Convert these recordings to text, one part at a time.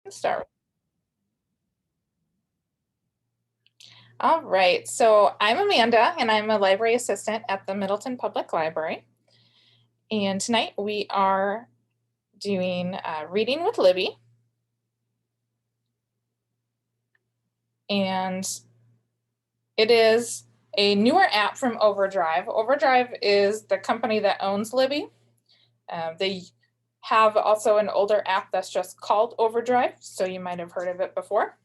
Start. All right, so I'm Amanda and I'm a library assistant at the Middleton Public Library. And tonight we are doing Reading with Libby. And it is a newer app from Overdrive. Overdrive is the company that owns Libby. They have also an older app that's just called Overdrive, so you might have heard of it before.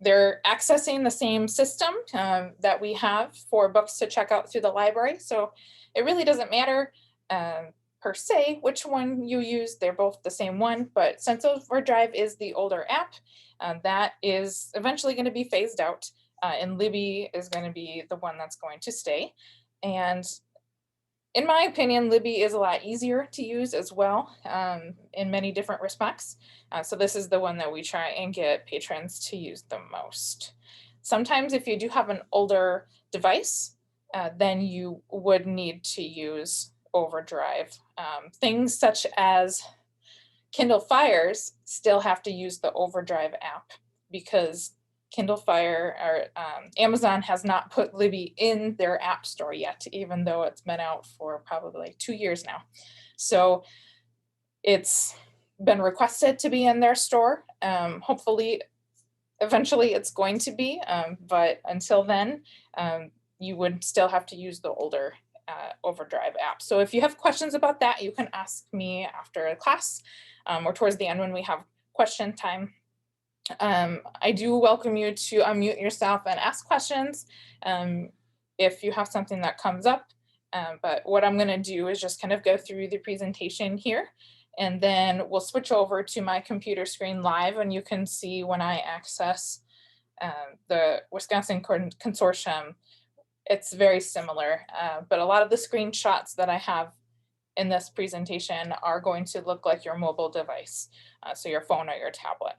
They're accessing the same system that we have for books to check out through the library. So it really doesn't matter per se which one you use. They're both the same one, but since Overdrive is the older app, that is eventually going to be phased out, and Libby is going to be the one that's going to stay. And in my opinion, Libby is a lot easier to use as well in many different respects. So this is the one that we try and get patrons to use the most. Sometimes if you do have an older device, then you would need to use Overdrive. Things such as Kindle Fires still have to use the Overdrive app because Kindle Fire or Amazon has not put Libby in their app store yet, even though it's been out for probably like 2 years now. So it's been requested to be in their store. Hopefully, eventually it's going to be, but until then, you would still have to use the older Overdrive app. So if you have questions about that, you can ask me after class or towards the end when we have question time. I do welcome you to unmute yourself and ask questions if you have something that comes up. But what I'm going to do is just kind of go through the presentation here, and then we'll switch over to my computer screen live, and you can see when I access the Wisconsin Consortium. It's very similar, but a lot of the screenshots that I have in this presentation are going to look like your mobile device, so your phone or your tablet.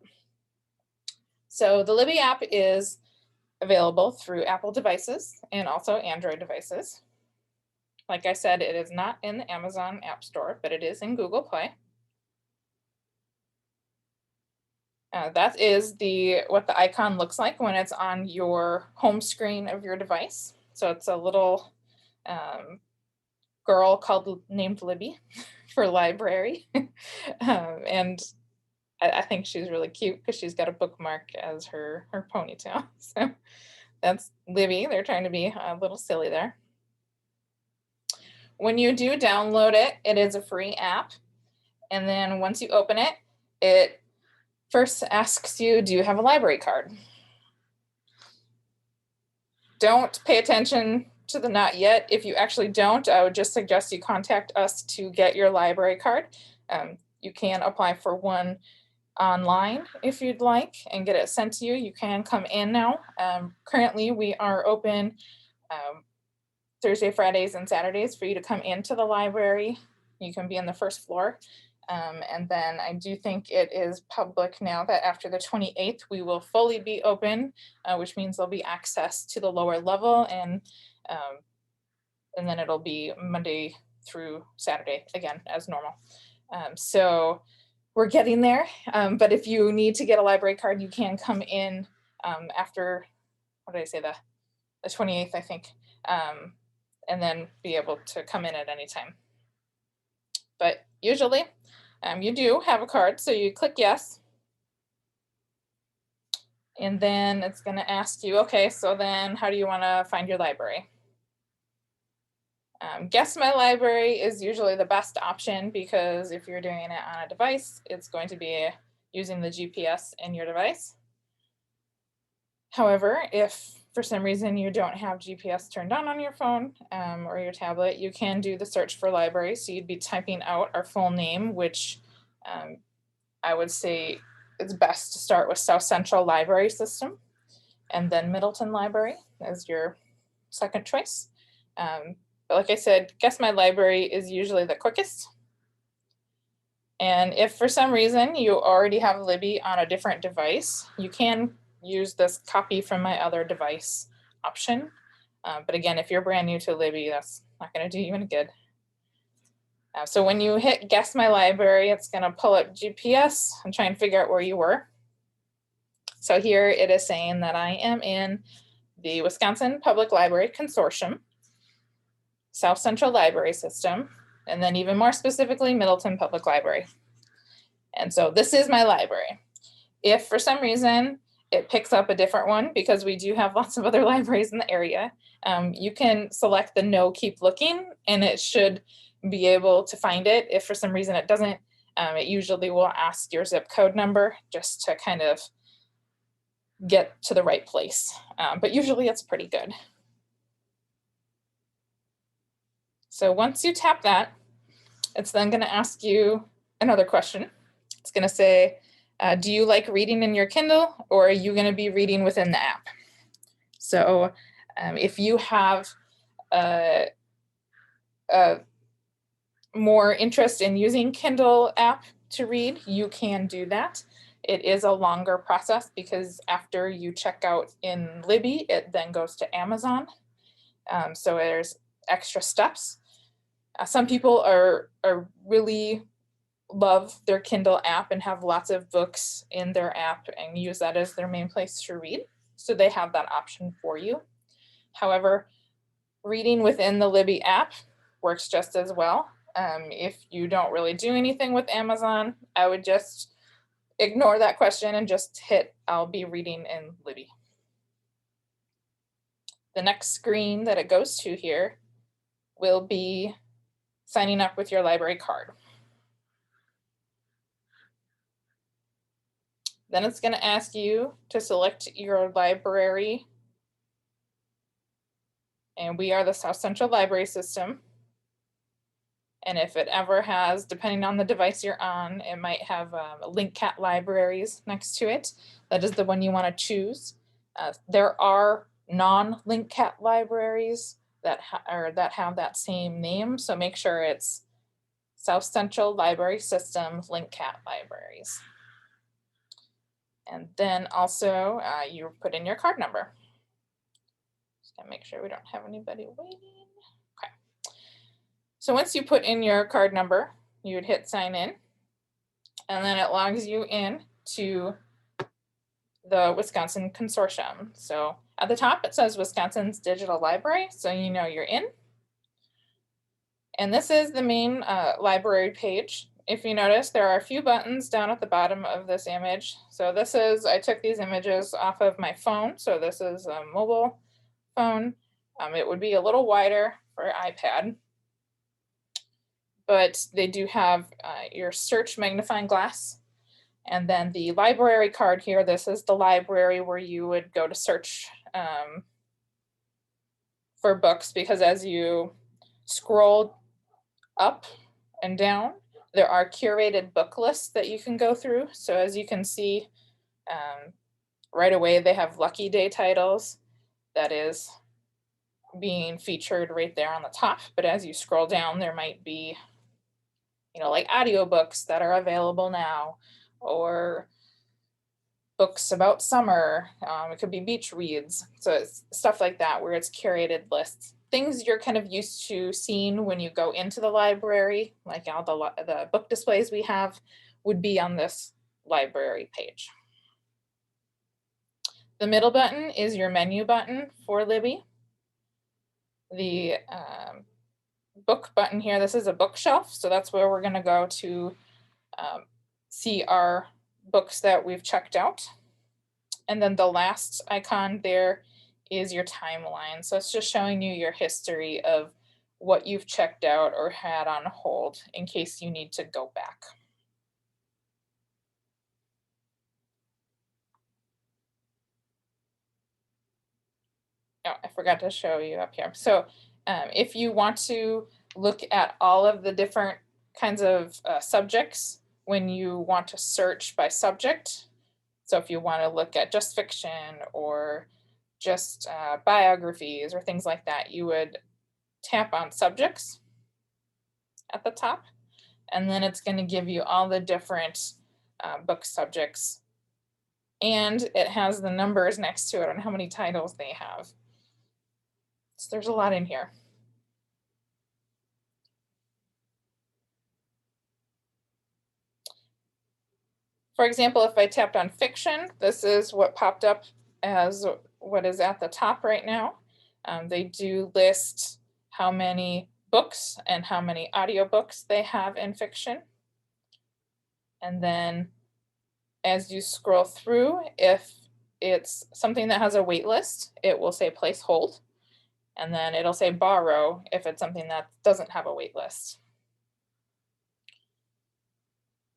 So the Libby app is available through Apple devices and also Android devices. Like I said, it is not in the Amazon App Store, but it is in Google Play. That is what the icon looks like when it's on your home screen of your device. So it's a little girl named Libby for library. And I think she's really cute because she's got a bookmark as her ponytail. So that's Libby. They're trying to be a little silly there. When you do download it, it is a free app. And then once you open it, it first asks you, do you have a library card? Don't pay attention to the not yet. If you actually don't, I would just suggest you contact us to get your library card. You can apply for one online if you'd like and get it sent to you. You can come in now. Currently, we are open Thursday, Fridays, and Saturdays for you to come into the library. You can be on the first floor. And then I do think it is public now that after the 28th, we will fully be open, which means there'll be access to the lower level, and then it'll be Monday through Saturday again as normal. So we're getting there, but if you need to get a library card, you can come in after, what did I say, the 28th, I think, and then be able to come in at any time. But usually you do have a card, so you click yes. And then it's going to ask you, okay, so then how do you want to find your library? Guess My Library is usually the best option because if you're doing it on a device, it's going to be using the GPS in your device. However, if for some reason you don't have GPS turned on your phone or your tablet, you can do the search for library. So you'd be typing out our full name, which I would say it's best to start with South Central Library System and then Middleton Library as your second choice. But like I said, Guess My Library is usually the quickest. And if for some reason you already have Libby on a different device, you can use this copy from my other device option. But again, if you're brand new to Libby, that's not going to do you any good. So when you hit guess my library, it's going to pull up GPS and try and figure out where you were. So here it is saying that I am in the Wisconsin Public Library Consortium, South Central Library System, and then even more specifically, Middleton Public Library. And so this is my library. If for some reason it picks up a different one, because we do have lots of other libraries in the area, you can select the no, keep looking, and it should be able to find it. If for some reason it doesn't, it usually will ask your zip code number just to kind of get to the right place. But usually it's pretty good. So once you tap that, it's then going to ask you another question. It's going to say, do you like reading in your Kindle, or are you going to be reading within the app? So if you have more interest in using Kindle app to read, you can do that. It is a longer process because after you check out in Libby, it then goes to Amazon. So there's extra steps. Some people are really love their Kindle app and have lots of books in their app and use that as their main place to read. So they have that option for you. However, reading within the Libby app works just as well. If you don't really do anything with Amazon, I would just ignore that question and just hit I'll be reading in Libby. The next screen that it goes to here will be signing up with your library card. Then it's going to ask you to select your library. And we are the South Central Library System. And if it ever has, depending on the device you're on, it might have LinkCat libraries next to it. That is the one you want to choose. There are non-LinkCat libraries that have that same name. So make sure it's South Central Library System LinkCat libraries. And then also you put in your card number. Just gotta make sure we don't have anybody waiting. Okay. So once you put in your card number, you would hit sign in, and then it logs you in to the Wisconsin Consortium. So at the top, it says Wisconsin's Digital Library, so you know you're in. And this is the main library page. If you notice, there are a few buttons down at the bottom of this image. So this is, I took these images off of my phone. So this is a mobile phone. It would be a little wider for iPad. But they do have your search magnifying glass. And then the library card here, this is the library where you would go to search for books, because as you scroll up and down, there are curated book lists that you can go through. So as you can see, right away, they have Lucky Day titles that is being featured right there on the top. But as you scroll down, there might be, like audiobooks that are available now, or books about summer. It could be beach reads. So it's stuff like that, where it's curated lists. Things you're kind of used to seeing when you go into the library, like all the book displays we have, would be on this library page. The middle button is your menu button for Libby. The book button here, this is a bookshelf, so that's where we're going to go to see our books that we've checked out. And then the last icon there is your timeline. So it's just showing you your history of what you've checked out or had on hold in case you need to go back. Oh, I forgot to show you up here. So if you want to look at all of the different kinds of subjects when you want to search by subject, so if you want to look at just fiction or just biographies or things like that, you would tap on subjects at the top, and then it's going to give you all the different book subjects, and it has the numbers next to it on how many titles they have. So there's a lot in here. For example, if I tapped on fiction, this is what popped up as what is at the top right now. They do list how many books and how many audiobooks they have in fiction. And then as you scroll through, if it's something that has a wait list, it will say place hold. And then it'll say borrow if it's something that doesn't have a wait list.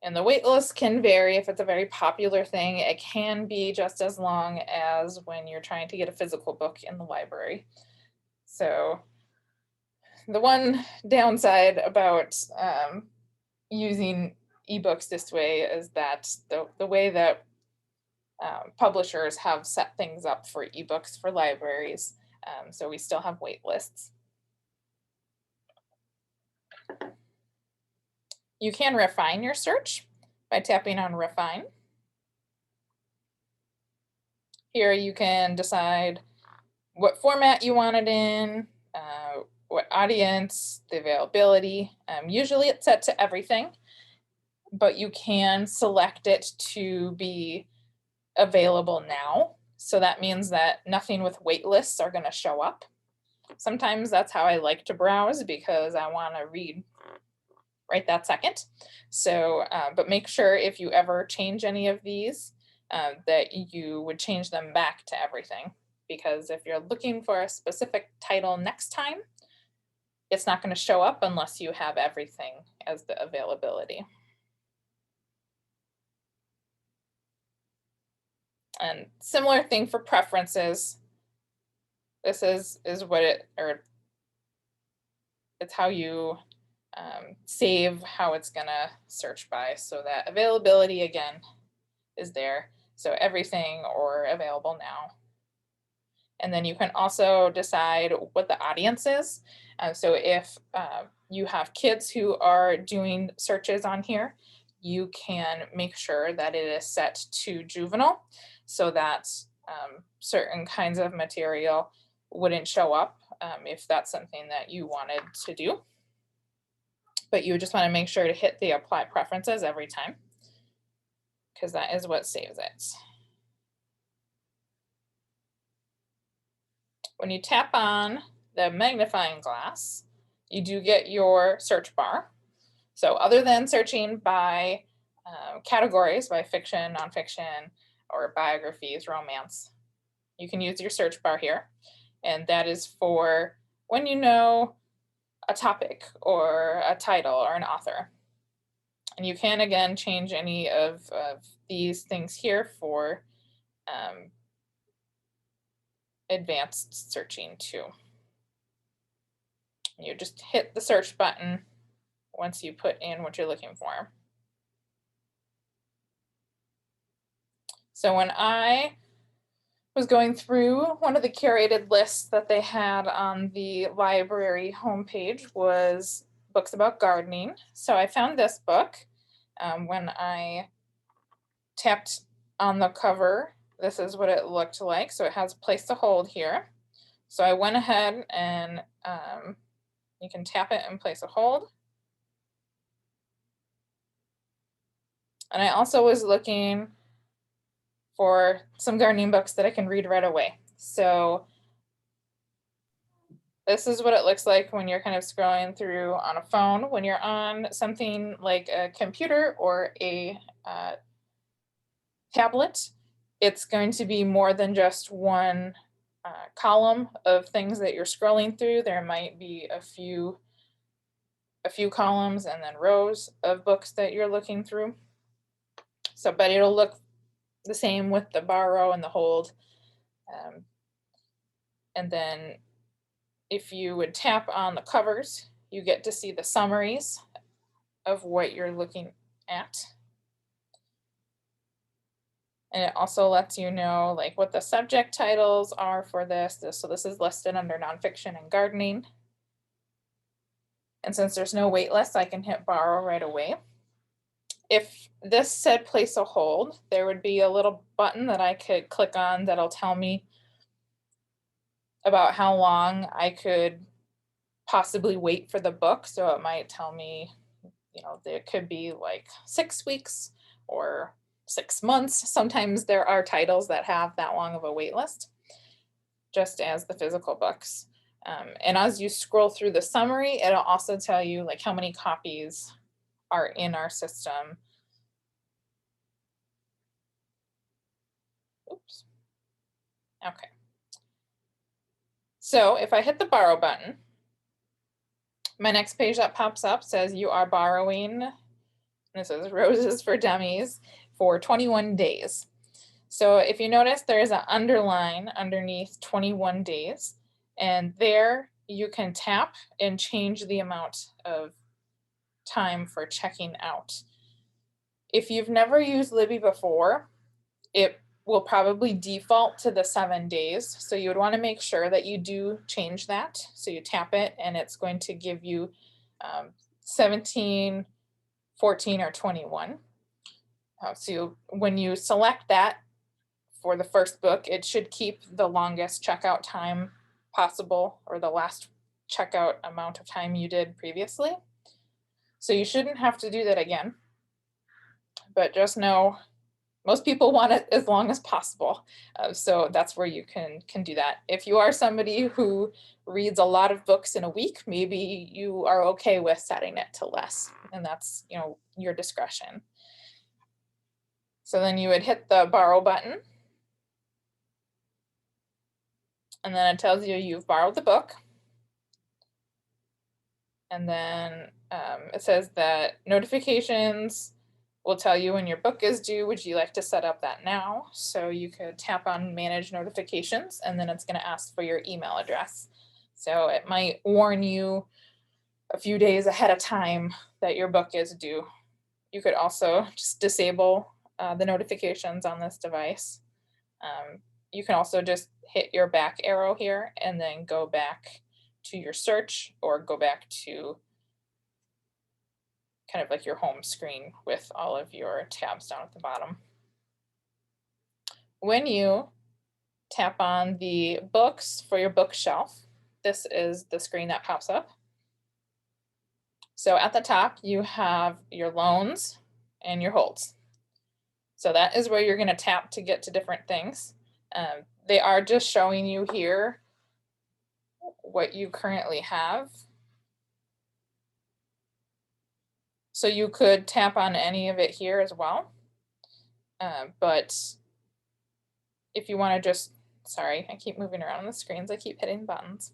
And the wait list can vary. If it's a very popular thing, it can be just as long as when you're trying to get a physical book in the library. So the one downside about using ebooks this way is that the way that publishers have set things up for ebooks for libraries, so we still have wait lists. You can refine your search by tapping on refine. Here you can decide what format you want it in, what audience, the availability. Usually it's set to everything, but you can select it to be available now. So that means that nothing with wait lists are going to show up. Sometimes that's how I like to browse because I want to read right that second. So, but make sure if you ever change any of these, that you would change them back to everything. Because if you're looking for a specific title next time, it's not going to show up unless you have everything as the availability. And similar thing for preferences. This is what it's how you save how it's gonna search by, so that availability again is there. So everything or available now. And then you can also decide what the audience is. So if you have kids who are doing searches on here, you can make sure that it is set to juvenile so that certain kinds of material wouldn't show up if that's something that you wanted to do. But you just want to make sure to hit the apply preferences every time, because that is what saves it. When you tap on the magnifying glass, you do get your search bar. So other than searching by categories, by fiction, nonfiction, or biographies, romance, you can use your search bar here. And that is for when you know a topic or a title or an author. And you can, again, change any of these things here for advanced searching too. You just hit the search button once you put in what you're looking for. So when I was going through, one of the curated lists that they had on the library homepage was books about gardening. So I found this book. When I tapped on the cover, this is what it looked like. So it has a place to hold here. So I went ahead and you can tap it and place a hold. And I also was looking for some gardening books that I can read right away. So this is what it looks like when you're kind of scrolling through on a phone. When you're on something like a computer or a tablet, it's going to be more than just one column of things that you're scrolling through. There might be a few columns and then rows of books that you're looking through. So, but it'll look the same with the borrow and the hold. And then if you would tap on the covers, you get to see the summaries of what you're looking at. And it also lets you know like what the subject titles are for this. So this is listed under nonfiction and gardening. And since there's no wait list, I can hit borrow right away. If this said place a hold, there would be a little button that I could click on that'll tell me about how long I could possibly wait for the book. So it might tell me, you know, there could be like 6 weeks or 6 months. Sometimes there are titles that have that long of a wait list, just as the physical books. And as you scroll through the summary, it'll also tell you like how many copies are in our system. Oops. Okay. So if I hit the borrow button, my next page that pops up says you are borrowing, and this is Roses for Dummies, for 21 days. So if you notice, there is an underline underneath 21 days, and there you can tap and change the amount of time for checking out. If you've never used Libby before, it will probably default to the 7 days. So you would want to make sure that you do change that. So you tap it and it's going to give you 17, 14, or 21. So when you select that for the first book, it should keep the longest checkout time possible, or the last checkout amount of time you did previously. So you shouldn't have to do that again, but just know most people want it as long as possible. So that's where you can do that. If you are somebody who reads a lot of books in a week, maybe you are okay with setting it to less, and that's, you know, your discretion. So then you would hit the borrow button, and then it tells you you've borrowed the book. And then it says that notifications will tell you when your book is due. Would you like to set up that now? So you could tap on manage notifications, and then it's going to ask for your email address. So it might warn you a few days ahead of time that your book is due. You could also just disable the notifications on this device. You can also just hit your back arrow here and then go back to your search, or go back to kind of like your home screen with all of your tabs down at the bottom. When you tap on the books for your bookshelf, this is the screen that pops up. So at the top, you have your loans and your holds. So that is where you're going to tap to get to different things. They are just showing you here what you currently have. So you could tap on any of it here as well. But if you want to just, sorry, I keep moving around on the screens. I keep hitting buttons.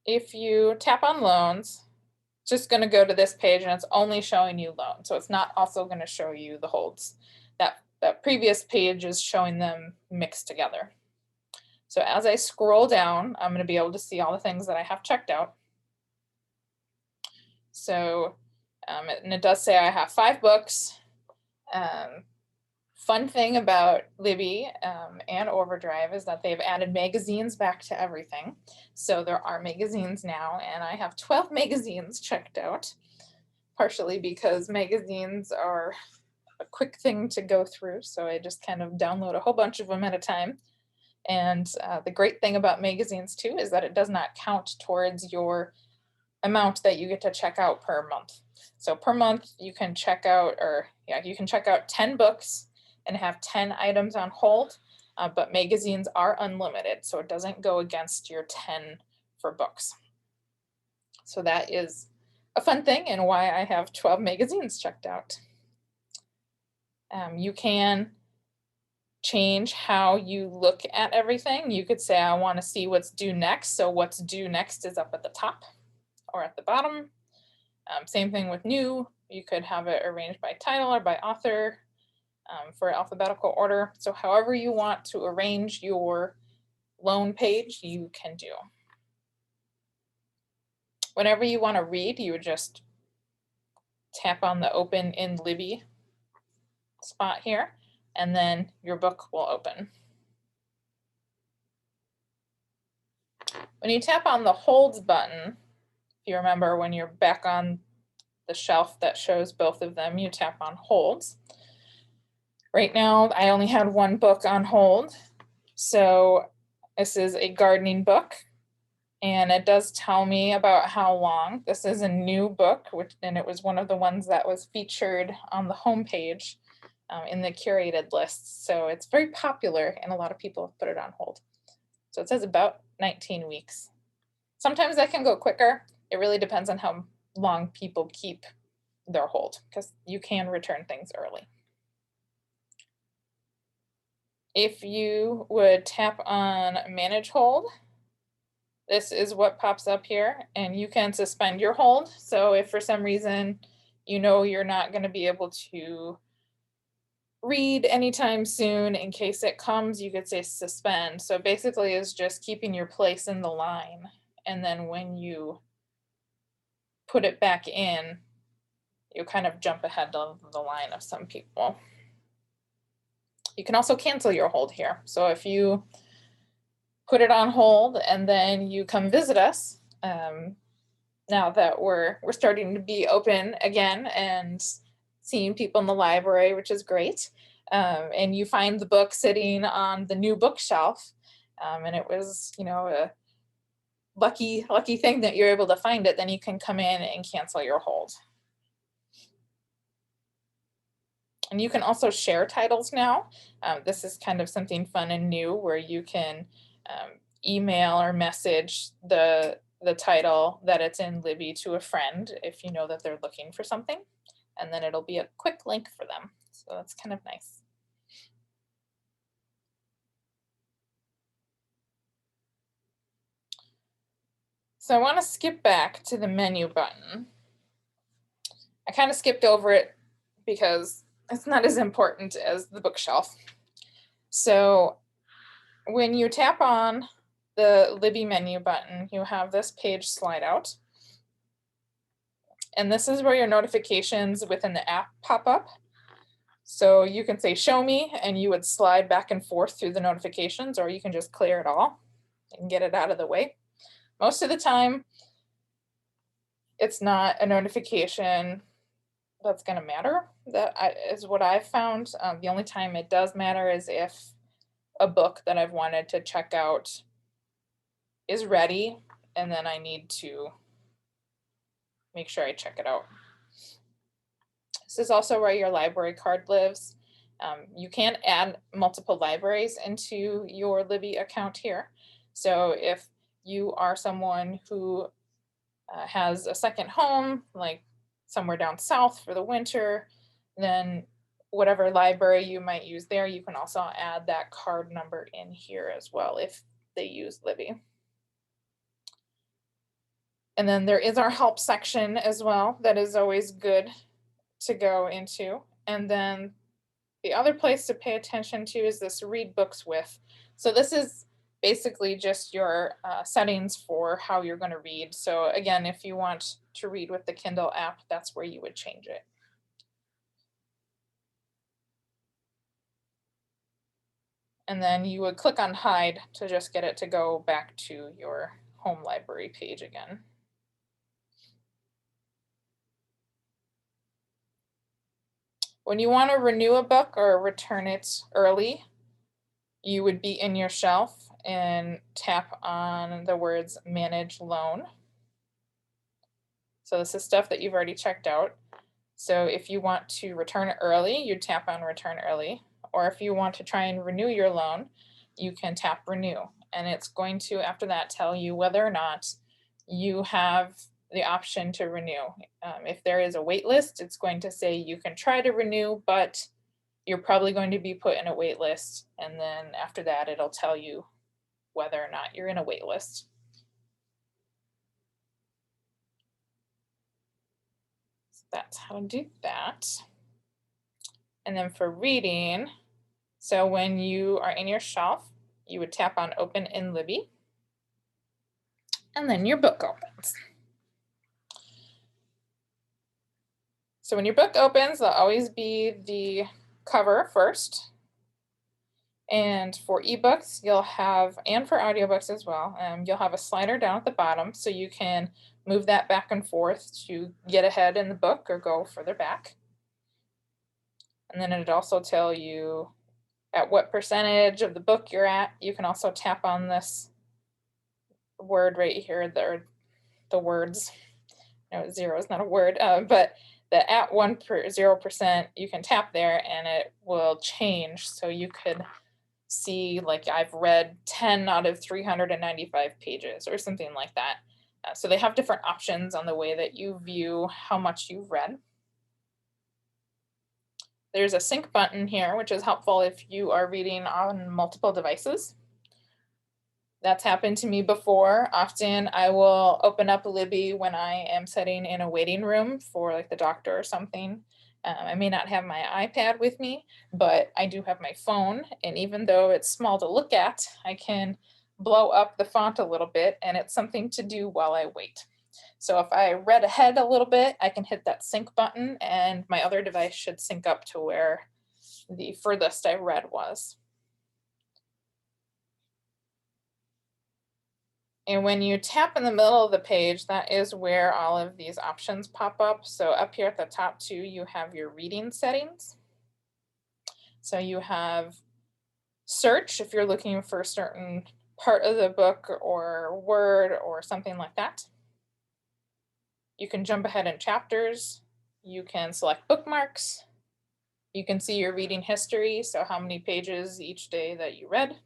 If you tap on loans, it's just going to go to this page and it's only showing you loans. So it's not also going to show you the holds. That previous page is showing them mixed together. So as I scroll down, I'm going to be able to see all the things that I have checked out. So, and it does say I have 5 books. Fun thing about Libby and Overdrive is that they've added magazines back to everything. So there are magazines now, and I have 12 magazines checked out, partially because magazines are a quick thing to go through. So I just kind of download a whole bunch of them at a time. And the great thing about magazines too is that it does not count towards your amount that you get to check out per month. So per month you can check out, you can check out 10 books and have 10 items on hold, but magazines are unlimited, so it doesn't go against your 10 for books. So that is a fun thing and why I have 12 magazines checked out. You can change how you look at everything. You could say, I want to see what's due next. So what's due next is up at the top or at the bottom. Same thing with new. You could have it arranged by title or by author for alphabetical order. So however you want to arrange your loan page, you can do. Whenever you want to read, you would just tap on the open in Libby spot here, and then your book will open. When you tap on the holds button, if you remember when you're back on the shelf that shows both of them, you tap on holds. Right now, I only had 1 book on hold. So this is a gardening book. And it does tell me about how long. This is a new book, and it was one of the ones that was featured on the homepage in the curated lists. So it's very popular and a lot of people have put it on hold. So it says about 19 weeks. Sometimes that can go quicker. It really depends on how long people keep their hold, because you can return things early. If you would tap on manage hold, this is what pops up here, and you can suspend your hold. So if for some reason you know you're not going to be able to read anytime soon, in case it comes, you could say suspend. So basically is just keeping your place in the line, and then when you put it back in, you kind of jump ahead of the line of some people. You can also cancel your hold here. So if you put it on hold and then you come visit us, now that we're starting to be open again and seeing people in the library, which is great, and you find the book sitting on the new bookshelf, and it was, a lucky thing that you're able to find it, then you can come in and cancel your hold. And you can also share titles now. This is kind of something fun and new where you can email or message the title that it's in Libby to a friend if you know that they're looking for something, and then it'll be a quick link for them. So that's kind of nice. So I want to skip back to the menu button. I kind of skipped over it because it's not as important as the bookshelf. So when you tap on the Libby menu button, you have this page slide out. And this is where your notifications within the app pop up. So you can say, show me, and you would slide back and forth through the notifications, or you can just clear it all and get it out of the way. Most of the time, it's not a notification that's going to matter. That is what I've found. The only time it does matter is if a book that I've wanted to check out is ready, and then I need to make sure I check it out. This is also where your library card lives. You can add multiple libraries into your Libby account here. So if you are someone who has a second home, like somewhere down south for the winter, then whatever library you might use there, you can also add that card number in here as well if they use Libby. And then there is our help section as well. That is always good to go into. And then the other place to pay attention to is this read books with. So this is basically just your settings for how you're going to read. So again, if you want to read with the Kindle app, that's where you would change it. And then you would click on hide to just get it to go back to your home library page again. When you want to renew a book or return it early, you would be in your shelf and tap on the words manage loan. So this is stuff that you've already checked out. So if you want to return it early, you tap on return early. Or if you want to try and renew your loan, you can tap renew. And it's going to, after that, tell you whether or not you have the option to renew. If there is a wait list, it's going to say you can try to renew, but you're probably going to be put in a wait list. And then after that, it'll tell you whether or not you're in a wait list. So that's how to do that. And then for reading, so when you are in your shelf, you would tap on open in Libby, and then your book opens. So when your book opens, there'll always be the cover first. And for ebooks, you'll have, and for audiobooks as well, you'll have a slider down at the bottom so you can move that back and forth to get ahead in the book or go further back. And then it'd also tell you at what percentage of the book you're at. You can also tap on this word right here, the words. No, 0 is not a word, but the at 0%, you can tap there and it will change. So you could see, like, I've read 10 out of 395 pages or something like that. So they have different options on the way that you view how much you've read. There's a sync button here, which is helpful if you are reading on multiple devices. That's happened to me before. Often I will open up Libby when I am sitting in a waiting room for like the doctor or something. I may not have my iPad with me, but I do have my phone. And even though it's small to look at, I can blow up the font a little bit, and it's something to do while I wait. So if I read ahead a little bit, I can hit that sync button and my other device should sync up to where the furthest I read was. And when you tap in the middle of the page, that is where all of these options pop up. So up here at the top too, you have your reading settings. So you have search if you're looking for a certain part of the book or word or something like that. You can jump ahead in chapters. You can select bookmarks. You can see your reading history, so how many pages each day that you read.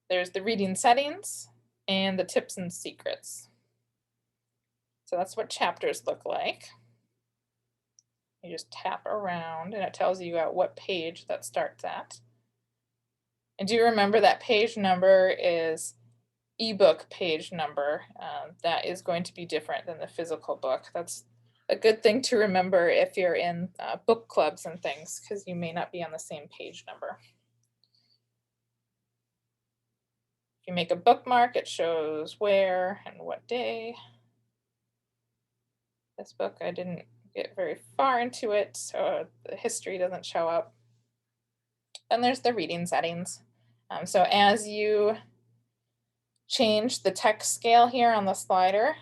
There's the reading settings and the tips and secrets. So that's what chapters look like. You just tap around and it tells you at what page that starts at. And do remember that page number is ebook page number. That is going to be different than the physical book. That's a good thing to remember if you're in book clubs and things, because you may not be on the same page number. If you make a bookmark, it shows where and what day. This book, I didn't get very far into it, so the history doesn't show up. And there's the reading settings. So as you change the text scale here on the slider,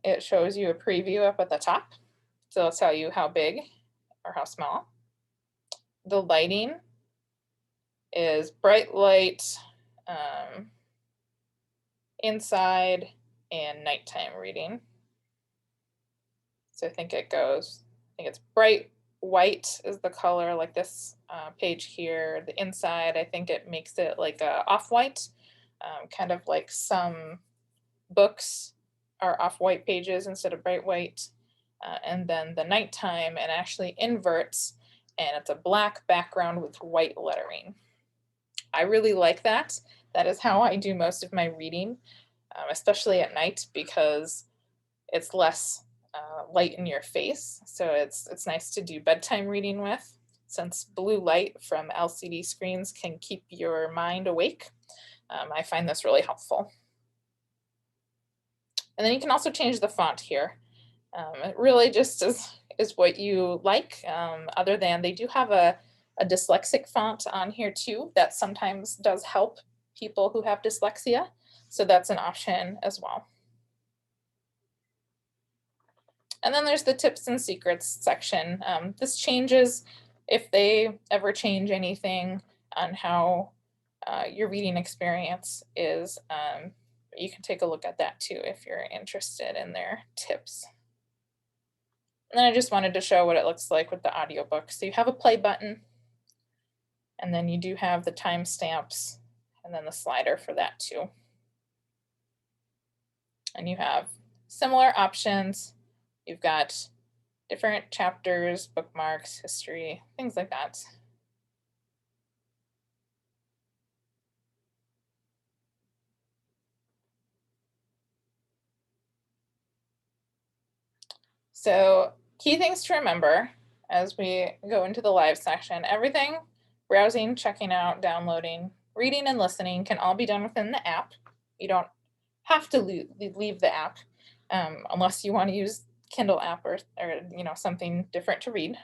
it shows you a preview up at the top. So it'll tell you how big or how small. The lighting is bright light, inside, and nighttime reading. So I think it's bright white is the color, like this page here. The inside, I think it makes it like a off-white, kind of like some books are off-white pages instead of bright white. And then the nighttime, it actually inverts, and it's a black background with white lettering. I really like that. That is how I do most of my reading, especially at night, because it's less light in your face. So it's nice to do bedtime reading with, since blue light from LCD screens can keep your mind awake. I find this really helpful. And then you can also change the font here. It really just is what you like, other than they do have a dyslexic font on here too that sometimes does help people who have dyslexia. So that's an option as well. And then there's the tips and secrets section. This changes if they ever change anything on how your reading experience is. You can take a look at that too if you're interested in their tips. And then I just wanted to show what it looks like with the audiobook. So you have a play button, and then you do have the timestamps, and then the slider for that too. And you have similar options. You've got different chapters, bookmarks, history, things like that. So key things to remember as we go into the live section: everything, browsing, checking out, downloading, reading, and listening can all be done within the app. You don't have to leave the app unless you want to use Kindle app or something different to read.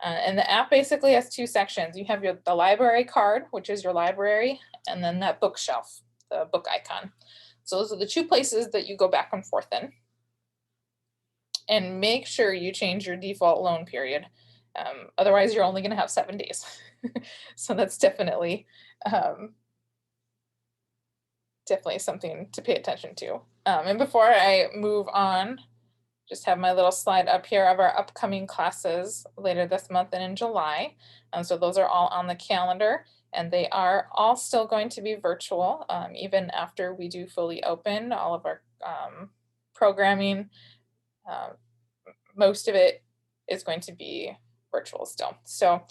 And the app basically has two sections. You have the library card, which is your library, and then that bookshelf, the book icon. So those are the two places that you go back and forth in. And make sure you change your default loan period. Otherwise, you're only going to have 7 days. So that's definitely definitely something to pay attention to. And before I move on, just have my little slide up here of our upcoming classes later this month and in July. So those are all on the calendar, and they are all still going to be virtual, even after we do fully open. All of our programming, most of it is going to be virtual still. So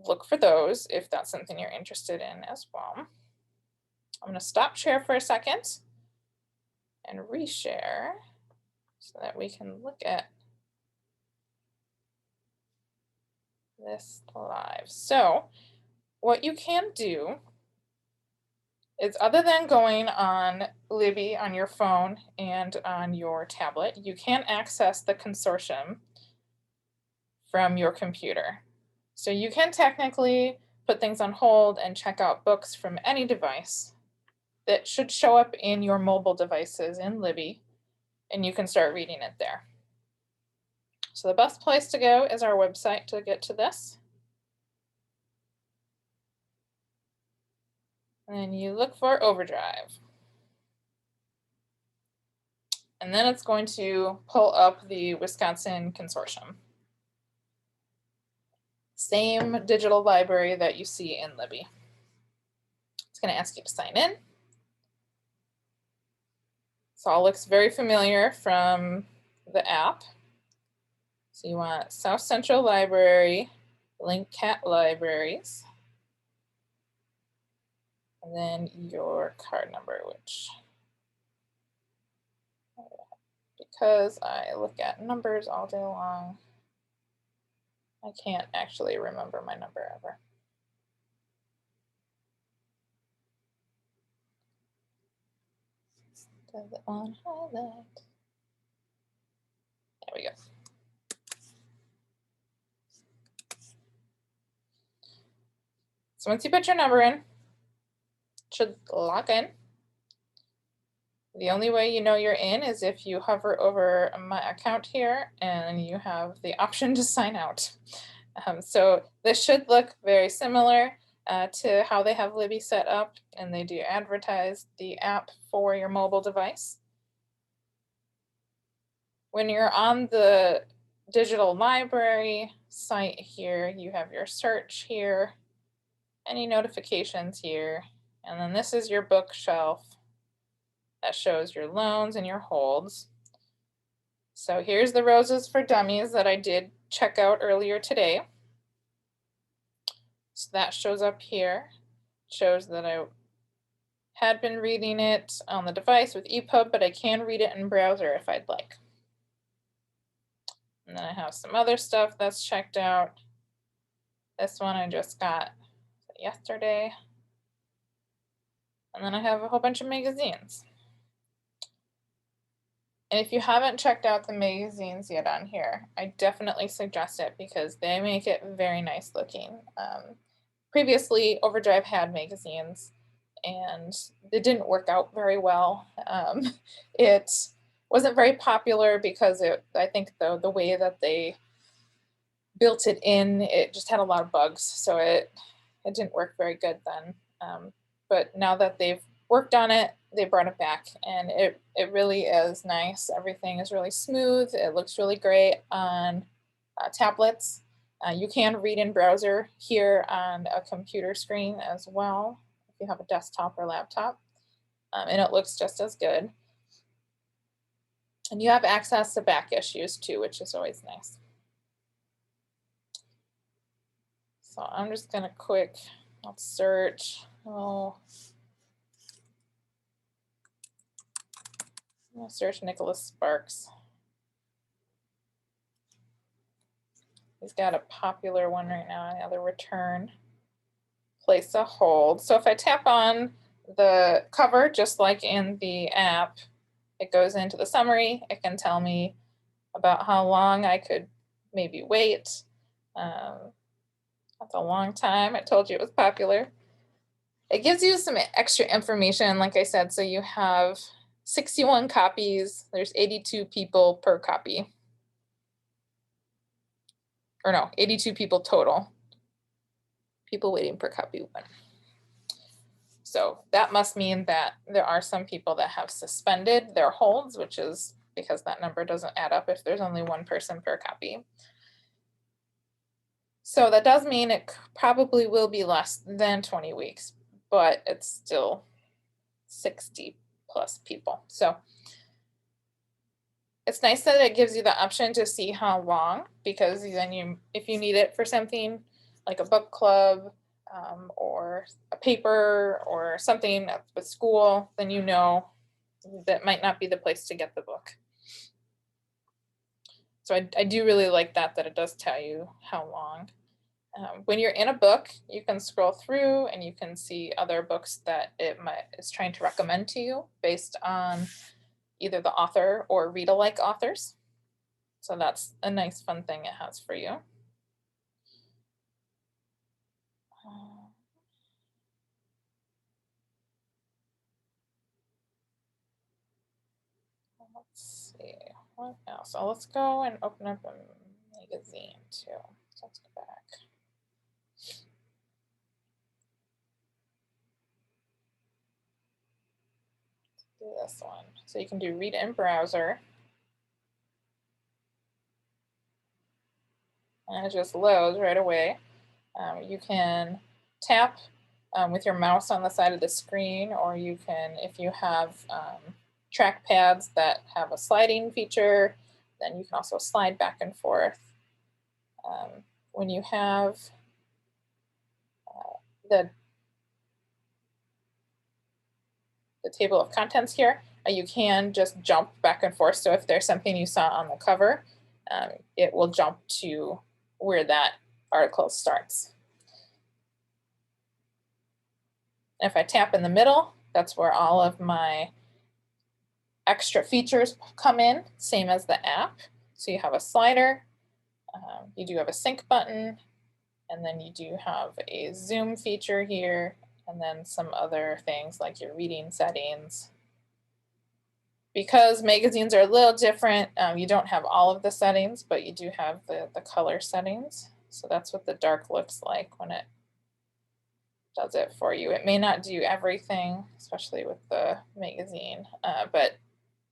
look for those if that's something you're interested in as well. I'm going to stop share for a second and reshare so that we can look at this live. So what you can do is, other than going on Libby on your phone and on your tablet, you can access the consortium from your computer. So you can technically put things on hold and check out books from any device that should show up in your mobile devices in Libby, and you can start reading it there. So the best place to go is our website to get to this. And then you look for Overdrive. And then it's going to pull up the Wisconsin Consortium. Same digital library that you see in Libby. It's going to ask you to sign in. This all looks very familiar from the app. So you want South Central Library, Link Cat Libraries, and then your card number, which, because I look at numbers all day long, I can't actually remember my number ever. Does it want to highlight? There we go. So once you put your number in, it should log in. The only way you know you're in is if you hover over my account here and you have the option to sign out. So this should look very similar to how they have Libby set up, and they do advertise the app for your mobile device. When you're on the digital library site here, you have your search here, any notifications here, and then this is your bookshelf that shows your loans and your holds. So here's the Roses for Dummies that I did check out earlier today. So that shows up here. It shows that I had been reading it on the device with EPUB, but I can read it in browser if I'd like. And then I have some other stuff that's checked out. This one I just got yesterday. And then I have a whole bunch of magazines. And if you haven't checked out the magazines yet on here, I definitely suggest it because they make it very nice looking. Previously, Overdrive had magazines and it didn't work out very well. It wasn't very popular because I think the way that they built it in, it just had a lot of bugs. So it didn't work very good then. But now that they've worked on it, they brought it back, and it really is nice. Everything is really smooth. It looks really great on tablets. You can read in browser here on a computer screen as well, if you have a desktop or laptop, and it looks just as good. And you have access to back issues too, which is always nice. So I'm just gonna let's search. I'm gonna search Nicholas Sparks. He's got a popular one right now, another return, place a hold. So if I tap on the cover, just like in the app, it goes into the summary. It can tell me about how long I could maybe wait. That's a long time. I told you it was popular. It gives you some extra information, like I said, so you have 61 copies. There's 82 people per copy. Or no, 82 people total. People waiting per copy one. So that must mean that there are some people that have suspended their holds, which is because that number doesn't add up if there's only one person per copy. So that does mean it probably will be less than 20 weeks, but it's still 60 plus people. So it's nice that it gives you the option to see how long, because then if you need it for something like a book club or a paper or something with school, then you know that might not be the place to get the book. So I do really like that it does tell you how long. When you're in a book, you can scroll through and you can see other books that it's trying to recommend to you based on either the author or read-alike authors. So that's a nice fun thing it has for you. Let's see, what else? So let's go and open up a magazine too. So let's go back. Do this one. So you can do read in browser. And it just loads right away. You can tap with your mouse on the side of the screen, or you can, if you have trackpads that have a sliding feature, then you can also slide back and forth. When you have the table of contents here, you can just jump back and forth. So if there's something you saw on the cover, it will jump to where that article starts. And if I tap in the middle, that's where all of my extra features come in, same as the app. So you have a slider, you do have a sync button, and then you do have a zoom feature here, and then some other things like your reading settings. Because magazines are a little different, you don't have all of the settings, but you do have the color settings. So that's what the dark looks like when it does it for you. It may not do everything, especially with the magazine, but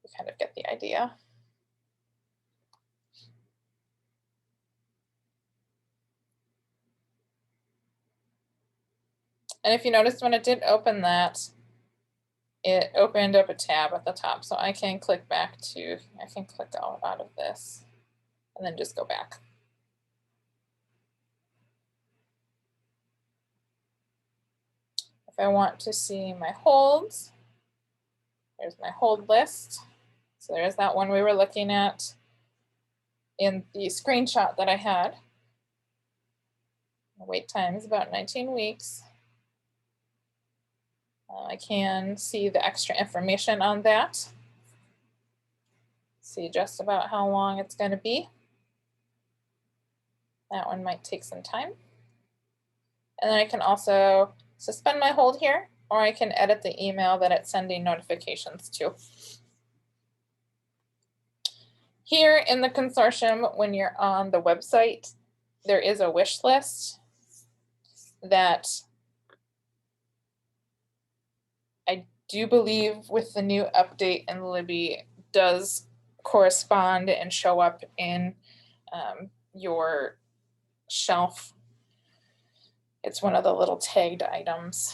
you kind of get the idea. And if you noticed when it did open that, it opened up a tab at the top. So I can click back to, I can click out of this and then just go back. If I want to see my holds, there's my hold list. So there's that one we were looking at in the screenshot that I had. The wait time is about 19 weeks. I can see the extra information on that. See just about how long it's going to be. That one might take some time. And then I can also suspend my hold here, or I can edit the email that it's sending notifications to. Here in the consortium, when you're on the website, there is a wish list that I do believe with the new update in Libby does correspond and show up in your shelf. It's one of the little tagged items.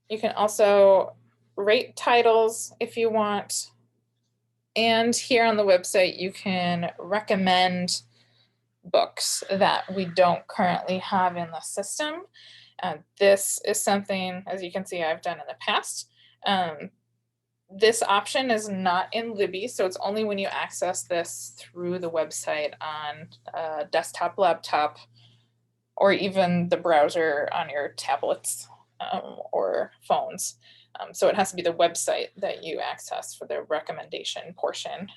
You can also rate titles if you want. And here on the website, you can recommend books that we don't currently have in the system. This is something, as you can see, I've done in the past. This option is not in Libby, so it's only when you access this through the website on a desktop, laptop, or even the browser on your tablets or phones. So it has to be the website that you access for the recommendation portion.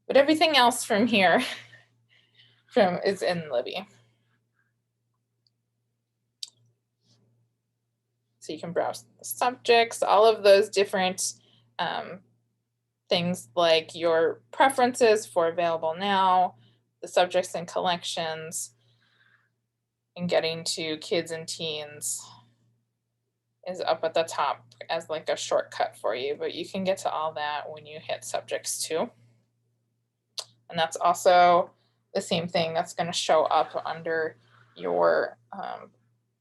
But everything else from here is in Libby. So you can browse the subjects, all of those different things like your preferences for available now, the subjects and collections. and getting to kids and teens is up at the top as like a shortcut for you, but you can get to all that when you hit subjects too. And that's also the same thing that's going to show up under your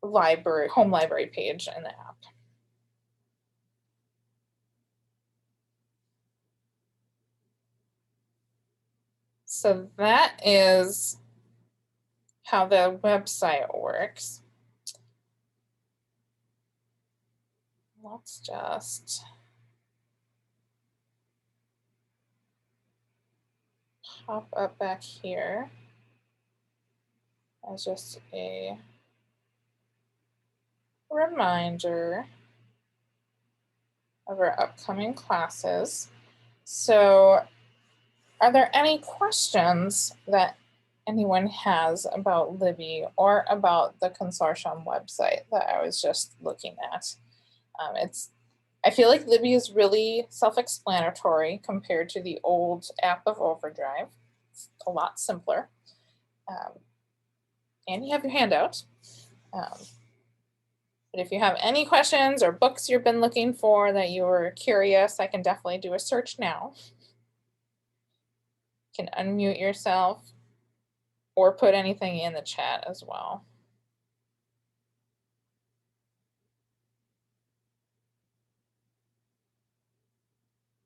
library, home library page in the app. So that is how the website works. Let's just pop up back here as just a reminder of our upcoming classes. So are there any questions that anyone has about Libby or about the consortium website that I was just looking at? I feel like Libby is really self-explanatory compared to the old app of Overdrive. It's a lot simpler. And you have your handout. But if you have any questions or books you've been looking for that you were curious, I can definitely do a search now. You can unmute yourself or put anything in the chat as well.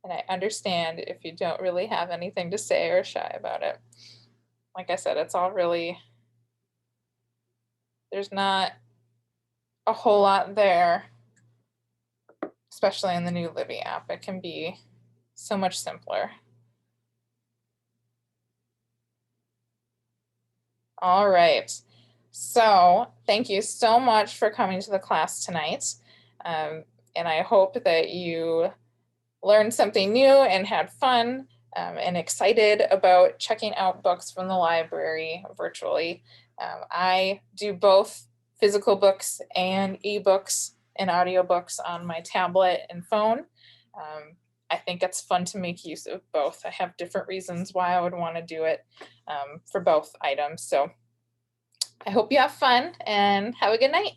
And I understand if you don't really have anything to say or shy about it. Like I said, it's all really, there's not a whole lot there, especially in the new Libby app. It can be so much simpler. All right. So thank you so much for coming to the class tonight. And I hope that you learned something new and had fun and excited about checking out books from the library virtually. I do both physical books and ebooks and audiobooks on my tablet and phone. I think it's fun to make use of both. I have different reasons why I would want to do it for both items. So I hope you have fun and have a good night.